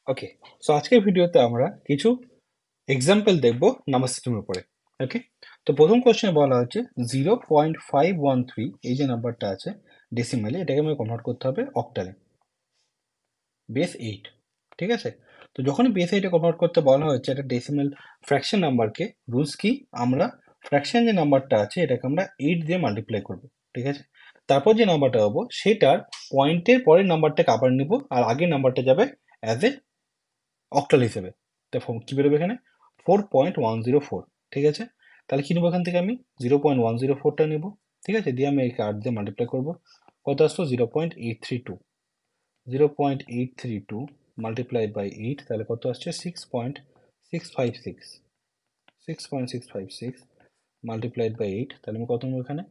ওকে, so আজকের ভিডিওতে আমরা কিছু এক্সাম্পল দেখব নাম্বার সিস্টেমের উপরে। ওকে, তো প্রথম কোশ্চেনে বলা হচ্ছে 0.513 এই যে নাম্বারটা আছে ডেসিমালে, এটাকে আমাকে কনভার্ট করতে হবে অক্টালে, বেস 8। ঠিক আছে, তো যখনই বেস 8 কনভার্ট করতে বলা হচ্ছে একটা ডেসিমাল ফ্র্যাকশন নাম্বারকে, রুলস কি, আমরা ফ্র্যাকশন যে নাম্বারটা আছে এটাকে আমরা 8 দিয়ে মাল্টিপ্লাই করব। ঠিক আছে, তারপর যে নাম্বারটা পাবো সেটার পয়েন্টের পরের নাম্বারটাকে আবার নিব, আর আগের নাম্বারটা যাবে অ্যাজ এ অক্টাল হিসেবে। তো কি বেরোবে এখানে 4.104। ঠিক আছে, তাহলে কি নেবো এখান থেকে আমি 0.104টা নেবো। ঠিক আছে, দিয়ে আমি একে 8 দিয়ে মাল্টিপ্লাই করবো, কত আসলো 0.832। 0.832 মাল্টিপ্লাইড বাই 8, তাহলে কত আসছে 6.656। 6.656 মাল্টিপ্লাইড বাই 8, তাহলে আমি কত নেবো এখানে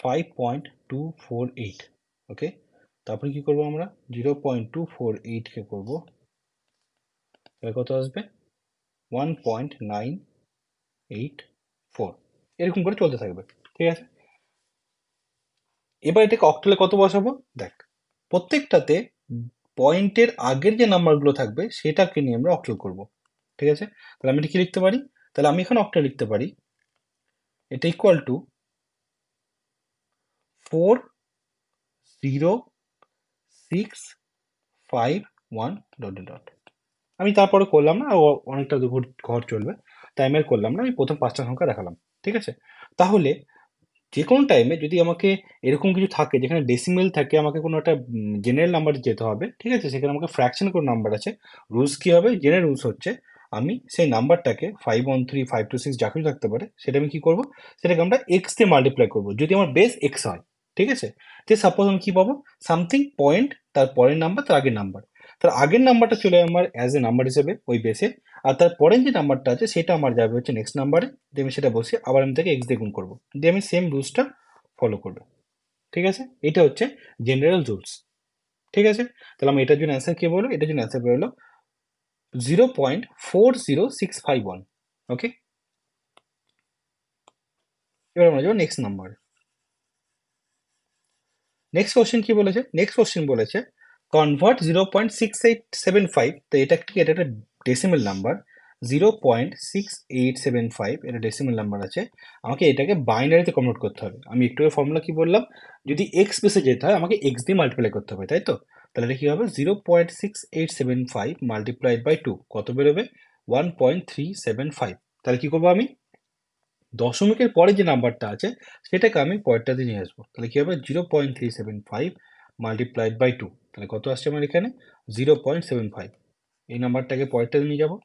5.248। ওকে, তারপরে কি করবো আমরা 0.248কে করবো, তাহলে কত আসবে 1.984। এরকম করে চলতে থাকবে। ঠিক আছে, এবার এটাকে অক্টালে কত বসাবো, দেখ প্রত্যেকটাতে পয়েন্টের আগের যে নাম্বারগুলো থাকবে সেটাকে নিয়ে আমরা অক্টাল করব। ঠিক আছে, তাহলে আমি এটা কি লিখতে পারি, তাহলে আমি এখানে অক্টাল লিখতে পারি, এটা ইকুয়াল টু 40651 ডট ডট। আমি তারপরে করলাম না, অনেকটা ঘর চলবে, তাই আমি আর করলাম না, আমি প্রথম 5টা সংখ্যা দেখালাম। ঠিক আছে, তাহলে যে কোনো টাইমে যদি আমাকে এরকম কিছু থাকে যেখানে ডেসিমেল থাকে, আমাকে কোনো একটা জেনারেল নাম্বারে যেতে হবে। ঠিক আছে, সেখানে আমাকে ফ্র্যাকশন কোনো নাম্বার আছে, রুলস কি হবে, জেনারেল রুলস হচ্ছে আমি সেই নাম্বারটাকে 513 526 যা কিছু থাকতে পারে সেটা আমি কি করব, সেটাকে আমরা এক্স দিয়ে মাল্টিপ্লাই করব যদি আমার বেস এক্স হয়। ঠিক আছে, যে সাপোজ আমি কি পাবো, সামথিং পয়েন্ট, তার পরের নাম্বার তার আগের নাম্বার, তার আগের নাম্বারটা চলে আমার অ্যাজ এ নাম্বার হিসেবে ওই বেসে, আর তার পরের যে নাম্বারটা আছে সেটা আমার যাবে হচ্ছে নেক্সট নাম্বারে, দিয়ে আমি সেটা বসিয়ে আবার আমি তাকে এক্স দিয়ে গুণ করবো, দিয়ে আমি সেম রুলসটা ফলো করবো। ঠিক আছে, এটা হচ্ছে জেনারেল রুলস। ঠিক আছে, তাহলে আমি এটার জন্য অ্যান্সার কি বলবো, এটার জন্য অ্যান্সার বেরোলো 0.40651। ওকে, এবার আমরা যাবো নেক্সট নাম্বার। নেক্সট কোশ্চেন কি বলেছে, নেক্সট কোশ্চেন বলেছে কনভার্ট 0.6875, তো এটা কি, এটা একটা ডেসিমেল নাম্বার, 0.6875 এটা ডেসিমেল নাম্বার আছে, আমাকে এটাকে বাইনারিতে কনভার্ট করতে হবে। আমি একটু ফর্মুলা কি বললাম, যদি এক্স বেসে যেতে হয় আমাকে এক্স দিয়ে মাল্টিপ্লাই করতে হবে, তাই তো, তাহলে এটা কি হবে 0.6875 মাল্টিপ্লাইড বাই 2, কত বেরোবে 1.375। তাহলে কি করবো আমি, দশমিকের পরে যে নাম্বারটা আছে সেটাকে আমি পরেরটাতে নিয়ে আসবো, তাহলে কি হবে 0.375 মাল্টিপ্লাইড বাই 2, তাহলে কত আসছে আমার এখানে 0.75। এই নাম্বারটাকে পরেরটাতে নিয়ে যাবো,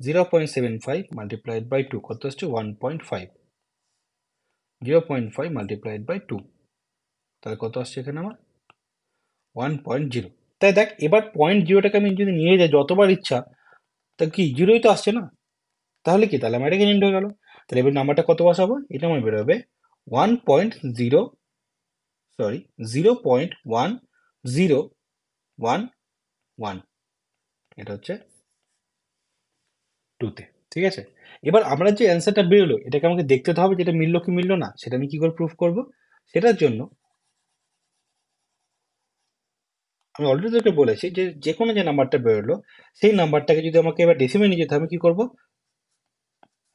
0.75 মাল্টিপ্লাইড বাই 2 কত আসছে 1.5। 0.5 মাল্টিপ্লাইড বাই 2, তাহলে কত আসছে এখানে আমার 1.0। তাই দেখ, এবার 0.0টাকে আমি যদি নিয়ে যাই যতবার ইচ্ছা, তা কি জিরোই তো আসছে না, তাহলে কি, তাহলে আমার এটা ক্যান্সেল হয়ে গেল। তাহলে এবার নাম্বারটা কত বসাবো, এটা আমার বেরোবে 1.0, সরি 0.1011, এটা হচ্ছে 2তে। ঠিক আছে, এবার আমরা যে অ্যান্সারটা বেরোলো এটাকে আমাকে দেখতে তো হবে যেটা মিললো কি মিললো না, সেটা আমি কি করে প্রুফ করব, সেটার জন্য আমি অলরেডি তোকে বলেছি যে যে কোনো যে নাম্বারটা বেরোলো সেই নাম্বারটাকে যদি আমাকে এবার ডেসিমে নিয়ে যেতে হবে, কি করব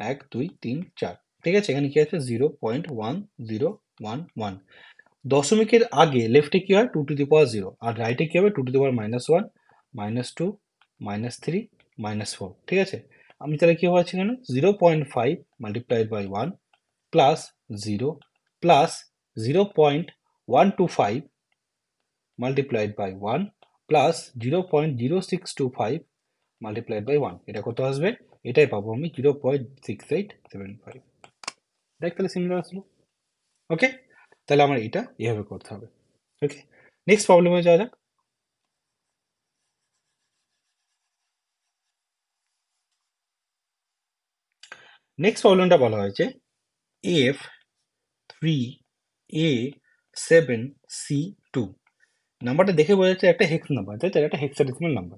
1 2 3 4। ঠিক আছে, এখানে কি আছে 0.1011, দশমিকের আগে লেফটে কি হয় 2 টু দি পাওয়ার 0, আর রাইটে কি হবে 2 টু দি পাওয়ার -1 -2 -3 -4। ঠিক আছে, আমি তাহলে কি হচ্ছে এখানে 0.5 multiplied by 1 plus 0 plus 0.125 multiplied by 1 plus 0.0625 multiplied by 1, এটা কত আসবে, এটাই পাবো আমি 0.6875। দেখ তাহলে সিমিলার আসলো। ওকে, তাহলে আমার এটা এভাবে করতে হবে। ওকে, নেক্সট প্রবলেমে যাওয়া যাক। নেক্সট প্রবলেমটা বলা হয়েছে এফ 3A7C2, নাম্বারটা দেখে বোঝা যাচ্ছে একটা হেক্স নাম্বার, তাই তো, একটা হেক্সাডেসিমাল নাম্বার।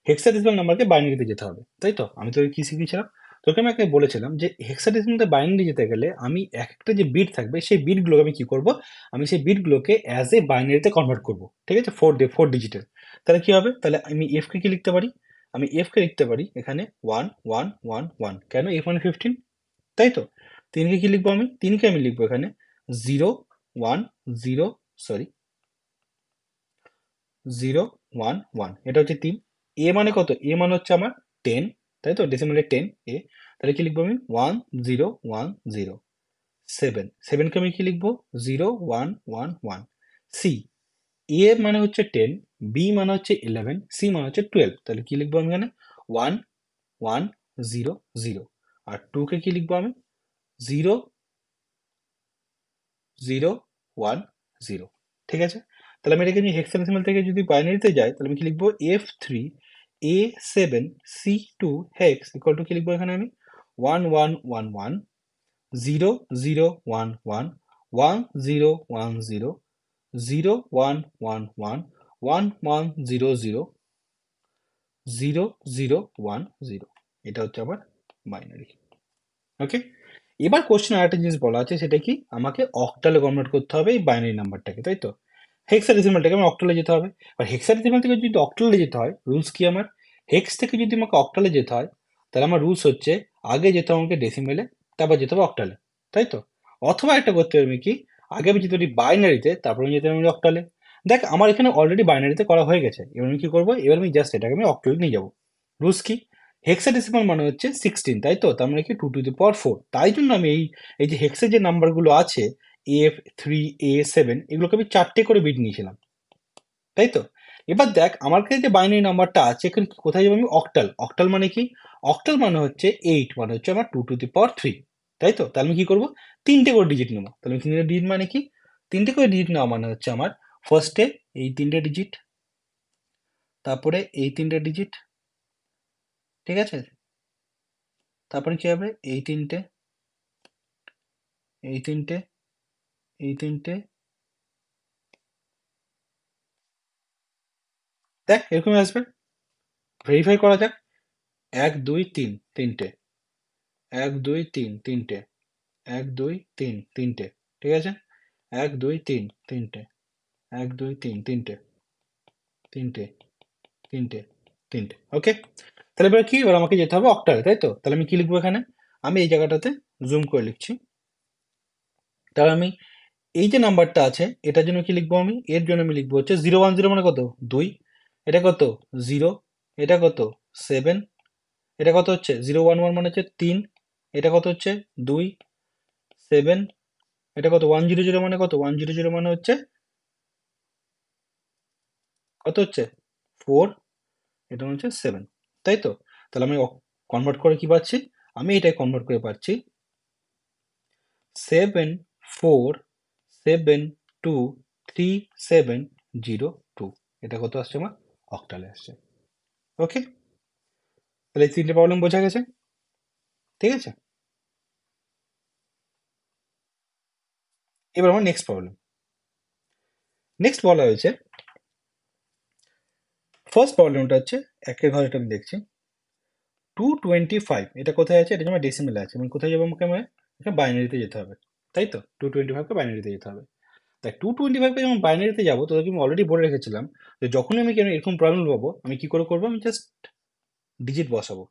হেক্সাডেসিমাল নাম্বারকে বাইনারিতে যেতে হবে, তাই তো, আমি তোকে কি শিখিয়েছিলাম, তোকে আমি একটা বলেছিলাম যে হেক্সাডেসিমালটা বাইনারি যেতে গেলে আমি এক একটা যে বিট থাকবে সেই বিটগুলোকে আমি কি করব, আমি সেই বিটগুলোকে অ্যাজ এ বাইনারিতে কনভার্ট করব। ঠিক আছে, 4 ডিজিটের। তাহলে কি হবে, তাহলে আমি এফ কে কি লিখতে পারি, আমি এফকে লিখতে পারি এখানে 1 1 1 1। কেন? এফ মানে 15, তাই তো। তিনকে কি লিখবো আমি? তিনকে আমি লিখবো এখানে 0 1 0, সরি 0 1 1, এটা হচ্ছে 3। এ মানে কত? এ মানে হচ্ছে আমার 10, তাই তো, ডেসিমেলে 10 এ। তাহলে কি লিখবো আমি? 1 0 1 0। 7কে আমি কি লিখবো? 0 1 1 1। সি, এ মানে হচ্ছে 10, বি মানে হচ্ছে 11, সি মানে হচ্ছে 12। তাহলে কি লিখবো আমি এখানে? 1 1 0 0। আর 2কে কি লিখবো আমি? 0 0 1 0। ঠিক আছে। তাহলে আমি এটাকে হেক্সাডেসিমাল থেকে যদি বাইনারিতে যাই, তাহলে আমি কি লিখবো? F3 A7 C2 hex equal to কি লিখবো এখানে আমি? 1 1 1 1 0 0 1 1 1 0 0 1 1 0 0 0 0 1 0। এটা হচ্ছে আমার বাইনারি। ওকে। এবার কোশ্চেন আরেকটা জিনিস বলা আছে, সেটা কি? আমাকে অক্টালে কনভার্ট করতে হবে এই বাইনারি নাম্বারটাকে, তাই তো। হেক্সাডেসিমালটাকে আমার অক্টালে যেতে হবে। আর হেক্সাডেসিমাল থেকে যদি অক্টালে যেতে হয়, রুলস কি আমার? হেক্স থেকে যদি আমাকে অক্টালে যেতে হয়, তাহলে আমার রুলস হচ্ছে আগে যেতে হবে আমাকে ডেসিমেলে, তারপর যেতে হবে অক্টালে, তাই তো। অথবা একটা করতে হবে কি, আগে আমি যেতে পারি বাইনারিতে, তারপরে আমি যেতে পারি অক্টালে। দেখ আমার এখানে অলরেডি বাইনারিতে করা হয়ে গেছে, এবার আমি কি করবো? এবার আমি জাস্ট এটাকে আমি অক্টালে নিয়ে যাবো। রুলস কি? হেক্সাডেসিমাল মানে হচ্ছে 16, তাই তো। তার মানে কি 2 to the power 4। তাই জন্য আমি এই এই যে হেক্সের যে নাম্বারগুলো আছে, F3 A7, এগুলোকে আমি 4টে করে বিট নিয়েছিলাম, তাই তো। এবার দেখ আমার কাছে যে বাইনারি নাম্বারটা আছে, এখানে কোথায় যাবো আমি? অক্টাল। অক্টাল মানে কি? অক্টাল মানে হচ্ছে 8, মানে হচ্ছে আমার 2 to the power 3, তাই তো। তাহলে আমি কি করবো? 3টে করে ডিজিট নেবো। তাহলে 3টে ডিজিট মানে কি? 3টে করে ডিজিট নেওয়া মানে হচ্ছে আমার ফার্স্টে এই 3টে ডিজিট, তারপরে এই 3টে ডিজিট, ঠিক আছে। তারপরে কি হবে? এই 3টে, এই 3টে। দেখ এরকমই আসবে। ভেরিফাই করা যাক। 1 2 3, 3টে। 1 2 3, 3টে। 1 2 3, 3টে, ঠিক আছে। 1 2 3, 3টে। 1 2 3, 3টে। 3টে, 3টে, 3টে। ওকে। তাহলে এবার কি? এবার আমাকে যেতে হবে অক্টালে, তাই তো। তাহলে আমি কি লিখবো এখানে? আমি এই জায়গাটাতে জুম করে লিখছি। তাহলে আমি এই যে নাম্বারটা আছে, এটার জন্য কি লিখবো আমি? এর জন্য আমি লিখবো হচ্ছে 0 1 0 মানে কত? 2। এটা কত? 0। এটা কত? 7। এটা কত হচ্ছে? 0 1 1 মানে হচ্ছে 3। এটা কত হচ্ছে? 2 7। এটা কত? 1 0 0 মানে কত? 1 0 0 মানে হচ্ছে কত হচ্ছে? 4। এটা মানে হচ্ছে 7, তাই তো। তাহলে আমি কনভার্ট করে কি পাচ্ছি? আমি এটাই কনভার্ট করে পাচ্ছি 7 4 7 2 3 7 0 2। এটা কত আসছে আমার? অক্টালে আসছে। ওকে। তাহলে এই 3টে প্রবলেম বোঝা গেছে, ঠিক আছে। এবার আমার নেক্সট প্রবলেম। নেক্সট বলা হয়েছে, ফার্স্ট প্রবলেমটা হচ্ছে একের ঘর, এটা আমি দেখছি 225। এটা কোথায় আছে? এটা আমার ডেসিমেলে আছে। মানে কোথায় যাবো আমাকে? আমার বাইনারিতে যেতে হবে, তাই তো। 225কে বাইনারিতে যেতে হবে। তাই 225কে যখন বাইনারিতে যাবো, তোদেরকে আমি অলরেডি বলে রেখেছিলাম যে যখনই আমি এরকম প্রবলেম পাবো, আমি কি করে করবো? আমি জাস্ট ডিজিট বসাবো।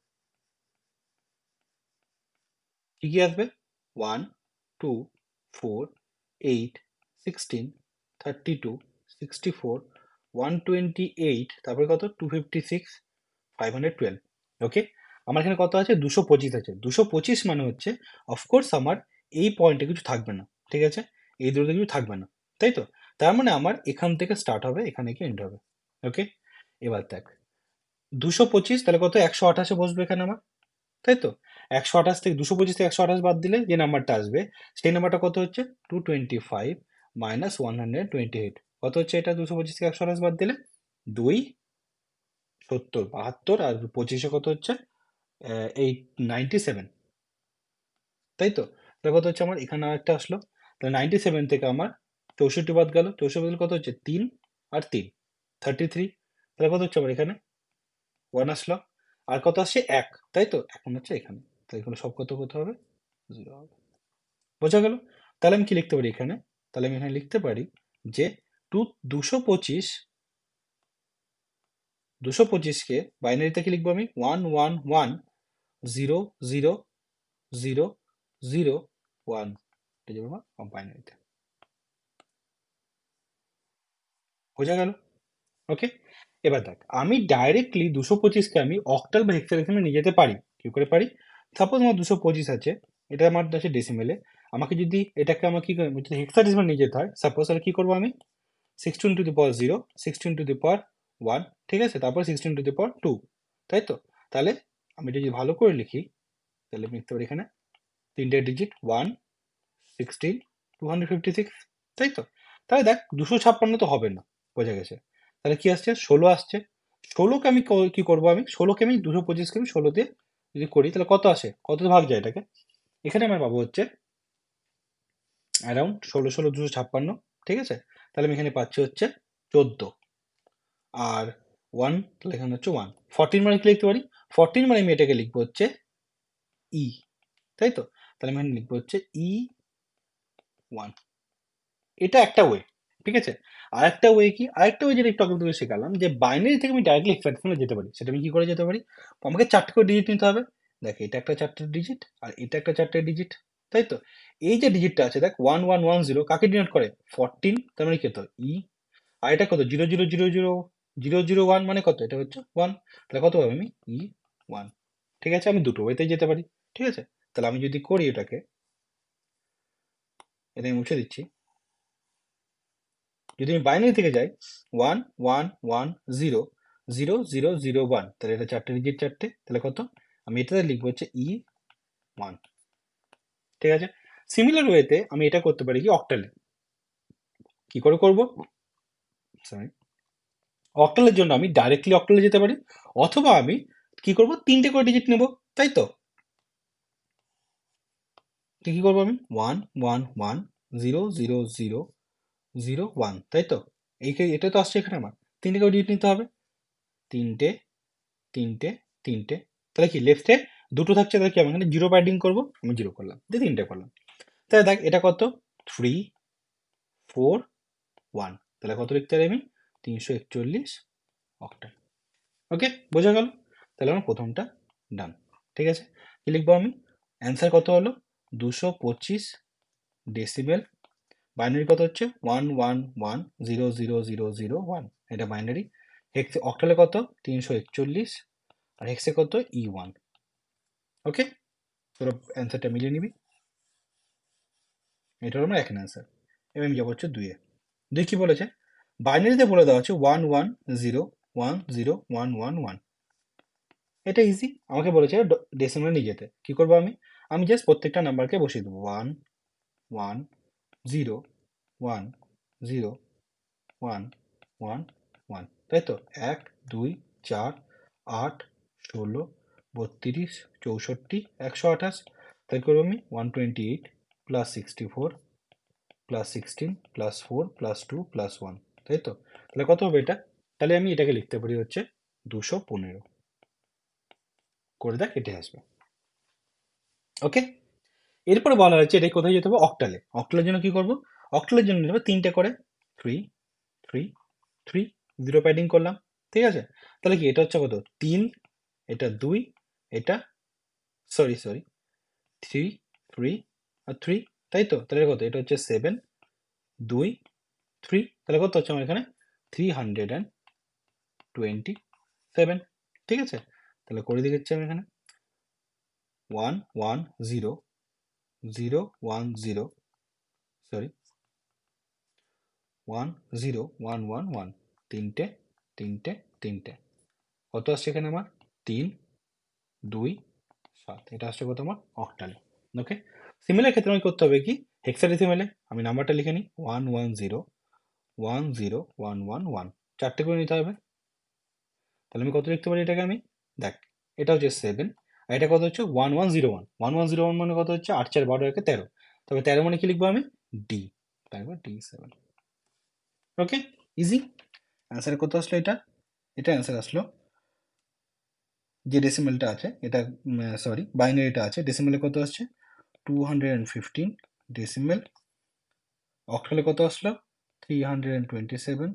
কি কি আসবে? 1 2 4 8 16 32 64 128, তারপরে কত? 256, 512। ওকে। আমার এখানে কত আছে? 225 আছে। 225 মানে হচ্ছে অফকোর্স আমার এই পয়েন্টে কিছু থাকবে না, ঠিক আছে। এই দুটোতে কিছু থাকবে না, তাই তো। তার মানে আমার এখান থেকে স্টার্ট হবে, এখানে গিয়ে এন্ড হবে। ওকে। এবার দেখ 225, তাহলে কত? 128-এ বসবে এখানে আমার, তাই তো। 128 থেকে 225 থেকে 128 বাদ দিলে যে নাম্বারটা আসবে, সেই নাম্বারটা কত হচ্ছে? 225 মাইনাস 128। কত হচ্ছে এটা? 225 থেকে 128 বাদ দিলে 2 70 72, আর 25-এ কত হচ্ছে? 97, তাই তো। তাহলে কত হচ্ছে আমার? এখানে আরেকটা আসলো। তাহলে 97 থেকে আমার 64 বাদ গেল। 64 কত হচ্ছে? 3 আর 3, 33। তাহলে কত হচ্ছে আমার এখানে? 1 আসলো। আর কত আসছে? 1, তাই তো। এখন হচ্ছে এখানে। তাহলে এখানে সব কত কত হবে? 0 হবে। বোঝা গেল? তাহলে আমি কি লিখতে পারি এখানে? তাহলে আমি এখানে লিখতে পারি যে 225 225কে বাইনারিতে কি লিখবো আমি? 111000001 এটা লিখবো বাইনারিতে। বোঝা গেল? ওকে, এবার দেখ আমি ডাইরেক্টলি 225কে আমি অক্টাল বা হেক্সাডেসিমেলে নিয়ে যেতে পারি। কি করে পারি? সাপোজ আমার 225 আছে, এটা আমার আছে ডেসিমেলে। আমাকে যদি এটাকে আমার কি যদি হেক্সাডেসিমেলে নিয়ে যেতে হয়, সাপোজ তাহলে কি করবো আমি? 16 to the power 0, 16 to the পাওয়ার 1, ঠিক আছে, তারপর 16 টু দি পাওয়ার 2, তাই তো? তাহলে আমি এটা যদি ভালো করে লিখি, তাহলে আমি লিখতে পারি এখানে তিনটে ডিজিট 1, 16, 256, তাই তো? তাহলে দেখ 256 তো হবে না, বোঝা গেছে। তাহলে কি আসছে? 16 আসছে। 16কে আমি কি করবো? আমি 16কে আমি 225কে আমি 16 দিয়ে যদি করি তাহলে কত আসে? কত ভাগ যায় এটাকে? এখানে আমার পাবো হচ্ছে অ্যারাউন্ড 16 ঠিক আছে? তাহলে আমি এখানে পাচ্ছি হচ্ছে 14, আর 1 তাহলে এখানে হচ্ছে 1। 14 মানে কি লিখতে পারি? 14 মানে আমি এটাকে লিখবো হচ্ছে ই, তাই তো? তাহলে আমি এখানে লিখবো হচ্ছে E1। এটা একটা ওয়ে, ঠিক আছে? আরেকটা ওয়ে কি? আরেকটা ওয়ে যেটা একটু আগে তোকে শেখালাম, যে বাইনারি থেকে আমি ডাইরেক্টলি হেক্সাডেসিমালে যেতে পারি। সেটা আমি কি করে যেতে পারি? আমাকে 4টে করে ডিজিট নিতে হবে। দেখ এটা একটা 4টে ডিজিট, আর এটা একটা 4টে ডিজিট, তাই তো? এই যে ডিজিটটা আছে দেখ 1110 কাকে ডিনোট করে? 14, তার মানে কি হতো? ই। আর এটা কত? 0000001 মানে কত? এটা হচ্ছে 1। তাহলে কত পাবো আমি? E1। ঠিক আছে, আমি দুটো ওয়েতেই যেতে পারি, ঠিক আছে? তাহলে আমি যদি করি এটাকে, এটা আমি মুছে দিচ্ছি। যদি আমি বাইনারি থেকে যাই 11100001, তাহলে এটা 4টে ডিজিট 4টে, তাহলে কত? আমি এটাতে লিখবো হচ্ছে E1, ঠিক আছে? সিমিলার ওয়েতে আমি এটা করতে পারি কি অক্টালে। কি করে করবো? সরি, অক্টালের জন্য আমি ডাইরেক্টলি অক্টালে যেতে পারি, অথবা আমি কি করব? 3টে করে ডিজিট নেব, তাই তো? তো কি করবো আমি? 11100001, তাই তো? এটা তো আসছে এখানে আমার 3টে করে ডিজিট নিতে হবে। 3টে, 3টে, 3টে, তাহলে কি লেফটে দুটো থাকছে, তাহলে কি আমি এখানে জিরো প্যাডিং করবো? আমি জিরো করলাম, দিয়ে 3টে করলাম। তাহলে দেখ এটা কত? 341, তাহলে কত লিখতে পারি আমি? 341 অক্টাল। ওকে, বোঝা গেল? তাহলে আমার প্রথমটা ডান, ঠিক আছে? কি লিখবো আমি? অ্যান্সার কত হলো? 225 ডেসিবেল। বাইনারি কত হচ্ছে? 11100001, এটা বাইনারি। হেক্সে অক্টালে কত? 341, আর হেক্সে কত? E1। ওকে, তোরা অ্যান্সারটা মিলিয়ে নিবি। এটা হলো আমার এক অ্যান্সার। এবার আমি যাবো হচ্ছে দুইয়ে। দুই কি বলেছে? বাইনারিতে বলে দেওয়া হচ্ছে 11010111। এটা ইজি, আমাকে বলেছে ডেসিমালে নিয়ে যেতে। কি করবো আমি? আমি জাস্ট প্রত্যেকটা নাম্বারকে বসিয়ে দেবো 1 1 0 1 0 1 1, তাই তো? 1 2 4 8 16 32 64 128। তাই করবো আমি 128 plus 64 plus 16 plus 4 plus 2 plus 1, তাই তো? তাহলে কত হবে এটা? তাহলে আমি এটাকে লিখতে পারি হচ্ছে 215। করে দেখ, এটা আসবে। ওকে, এরপরে বলা হচ্ছে এটা কোথায় যেতে হবে? অক্টালে। অক্টালের জন্য কি করব? অক্টালের জন্য নেবে 3টে করে 3 3 3, জিরো প্যাডিং করলাম, ঠিক আছে? তাহলে কি এটা হচ্ছে কত? 3, এটা 2, এটা সরি 3 3 আর 3, তাই তো? তাহলে কত? এটা হচ্ছে 7 2 3, তাহলে কত হচ্ছে আমার এখানে? 327, ঠিক আছে? তাহলে করে দিচ্ছি আমি এখানে 110010, সরি 10111, তিনটে তিনটে তিনটে, কত আসছে এখানে আমার? 327, এটা আসছে কত আমার? অক্টালে। ওকে, সিমিলার ক্ষেত্রে আমি করতে হবে কি? হেক্সাডেসিমেলে আমি নাম্বারটা লিখে নিই 110101111, 4টে করে নিতে হবে। তাহলে আমি কত লিখতে পারি এটাকে আমি? দেখ এটা হচ্ছে 7, আর এটা কত হচ্ছে? 1101 মানে কত হচ্ছে? 8 4 12 একে 13, তবে 13 মানে কি লিখবো আমি? ডি, তারপর D7। ওকে, ইজি। অ্যান্সার কত আসলো এটা? এটা অ্যান্সার আসলো, যে ডেসিমেলটা আছে এটা, সরি বাইনারিটা আছে, ডেসিমেলে কত আসছে? 215 ডেসিমেল। অক্টালে কত আসলো? 327,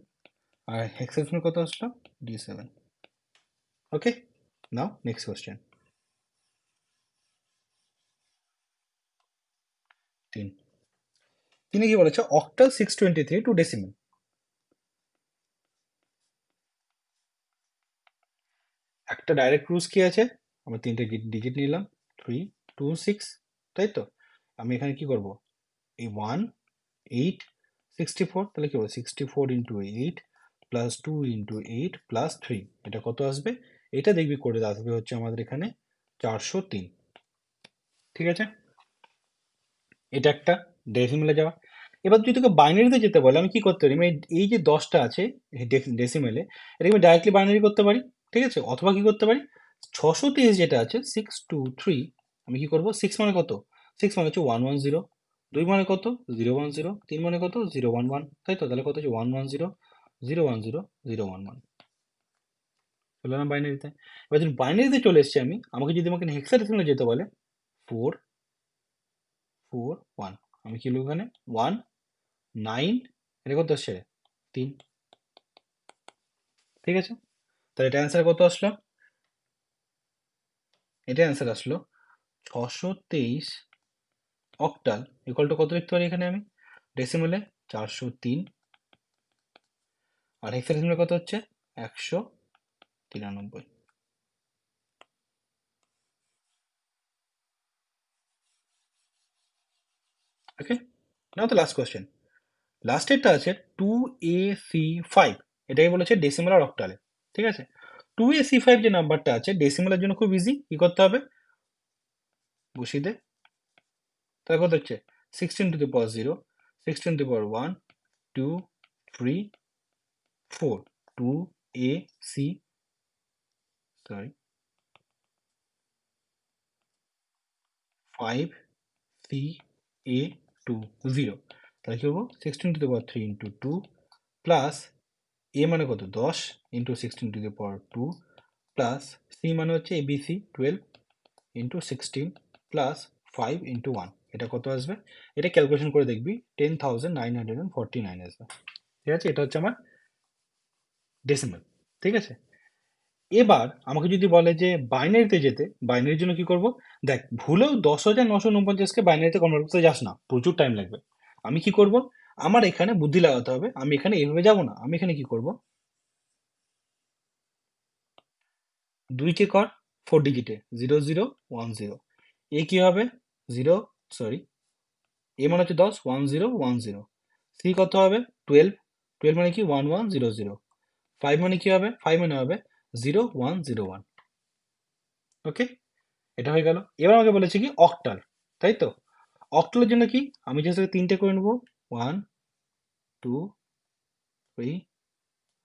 আর হেক্সাডেসিমেল কত আসলো? D7। ওকে, নাও নেক্সট কোয়েশ্চেন। 3 তিনি কি বলেছে অক্টাল 623 টু ডেসিমেল। একটা ডাইরেক্ট রুলস কি আছে, আমরা তিনটে ডিজিট নিলাম, 3 2 6, তাই তো। আমি এখানে কি করব, এই 1 8 64, তাহলে কি হবে 64 ইন্টু 8 প্লাস 2 ইন্টু 8 প্লাস 3, এটা কত আসবে, এটা দেখবি করে আসবে হচ্ছে আমাদের এখানে 403। ঠিক আছে, এটা একটা ডেসিমেলে যাওয়া। এবার যদি তোকে বাইনারিতে যেতে বলে আমি কি করতে পারি, মানে এই যে 10টা আছে ডেসিমেলে, এটাকে আমি ডাইরেক্টলি বাইনারি করতে পারি। ঠিক আছে, অথবা কি করতে পারি, 623 যেটা আছে 623, আমি কি করব, 6 মানে কত, 6 মানে হচ্ছে 110, 2 মানে কত 010, 3 মানে কত 011, তাই তো, তাহলে কত হচ্ছে 110 010 011, চলে না বাইনারিতে। এবার যদি বাইনারিতে চলে এসেছি আমি, আমাকে যদি আমাকে হেক্সাডেসিমেলে যেতে বলে 4 4 1, আমি কি লিখব এখানে 1 9, এটা কত আসছে 3। ঠিক আছে, তাহলে এটা অ্যান্সার কত আসলো, এটা অ্যান্সার আসলো 623 অক্টাল ইকুয়াল টু কত লিখতে পারি এখানে আমি, ডেসিমেলে 403, আর হেক্সাডেসিমেলে কত হচ্ছে 193। ওকে, নাও তো লাস্ট কোয়েশ্চেন। লাস্টেরটা আছে 2AC5, এটাই বলেছে ডেসিমেল আর অক্টালে। ঠিক আছে, 2AC5 যে নাম্বারটা আছে ডেসিমেলের জন্য খুব ইজি, কি করতে হবে, বসিয়ে দে, তাহলে কত হচ্ছে 16 to the power 0, 16 to the power 1 2 3 4, 2AC, sorry, 5CA2 0, তাহলে কি করবো 16 to the power 3 into 2 plus A মানে কত 10 into 16 to the power 2 plus C মানে হচ্ছে ABC 12 ইন্টু 16 প্লাস 5 ইন্টু 1, এটা কত আসবে, এটা ক্যালকুলেশন করে দেখবি 10,949 আসবে। ঠিক আছে, এটা হচ্ছে আমার ডেসিমাল। ঠিক আছে, এবার আমাকে যদি বলে যে বাইনারিতে যেতে, বাইনারির জন্য কি করব, দেখ ভুলেও 10,949কে বাইনারিতে কনভার্ট করতে যাস না, প্রচুর টাইম লাগবে। আমি কি করব, আমার এখানে বুদ্ধি লাগাতে হবে, আমি এখানে এইভাবে যাব না, আমি এখানে কি করব, 2কে কর 4 ডিজিটে 0010, এ কি হবে 0, সরি, এ মানে হচ্ছে 10 1010, সি কত হবে 12, 12 মানে কি 1100, 5 মানে কি হবে, 5 মানে হবে 0101। ওকে, এটা হয়ে গেল। এবার আমাকে বলেছে কি অক্টাল, তাই তো। অক্টালের জন্য কি, আমি জাস্ট তিনটে করে নেবো, 1 2 3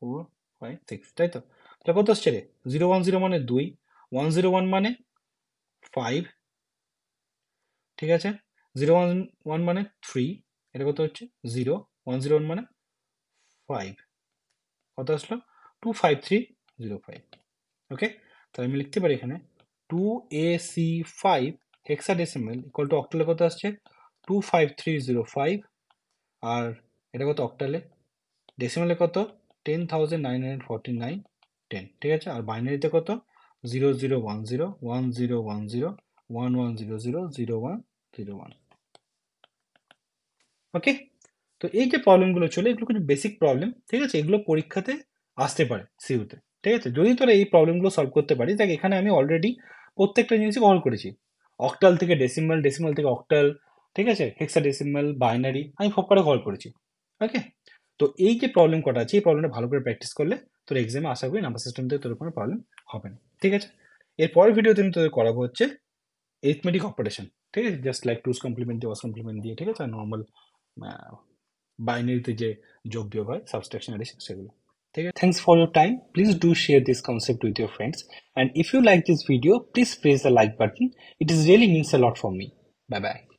4 5 6, তাই তো। তাহলে কত আসছে রে, 010 মানে 2, 101 মানে 5, ঠিক আছে, 011 মানে 3, এটা কত হচ্ছে 0, 101 মানে 5, কত আসলো 25305। ওকে, তাহলে আমি লিখতে পারি এখানে 2AC5 হেক্সাডেসিমেল ইকুয়াল টু অক্টালে কত আসছে 25305, আর এটা কত অক্টালে, ডেসিমেলে কত 10,949 10, ঠিক আছে, আর বাইনারিতে কত 0010 1010 1100 0101। ওকে, তো এই যে প্রবলেমগুলো ছিল এগুলো কিছু বেসিক প্রবলেম। ঠিক আছে, এগুলো পরীক্ষাতে আসতে পারে সিইউতে। ঠিক আছে, যদি তোরা এই প্রবলেমগুলো সলভ করতে পারিস, দেখ এখানে আমি অলরেডি প্রত্যেকটা জিনিসই কভার করেছি, অক্টাল থেকে ডেসিমাল, ডেসিমাল থেকে অক্টাল, ঠিক আছে, হেক্সাডেসিমাল, বাইনারি, আমি সব কটা কভার করেছি। ওকে, তো এই যে প্রবলেম কটা আছে এই প্রবলেমটা ভালো করে প্র্যাকটিস করলে তোর এক্সামে আশা করি নাম্বার সিস্টেম থেকে তোর কোনো প্রবলেম হবে না। ঠিক আছে, এর পরের ভিডিওতে আমি তোদের করাবো হচ্ছে এরিথমেটিক অপারেশন। ঠিক আছে, জাস্ট লাইক টুস কমপ্লিমেন্ট দিয়ে ওয়াস কমপ্লিমেন্ট দিয়ে, ঠিক আছে, নর্মাল বাইনারিতে যে যোগ বিয়োগ হয় সাবস্ট্রাকশন এডিশন সেগুলো। ঠিক আছে, thanks for your time, please do share this concept with your friends, and if you like this video please press the like button, it is really means a lot for me. Bye bye.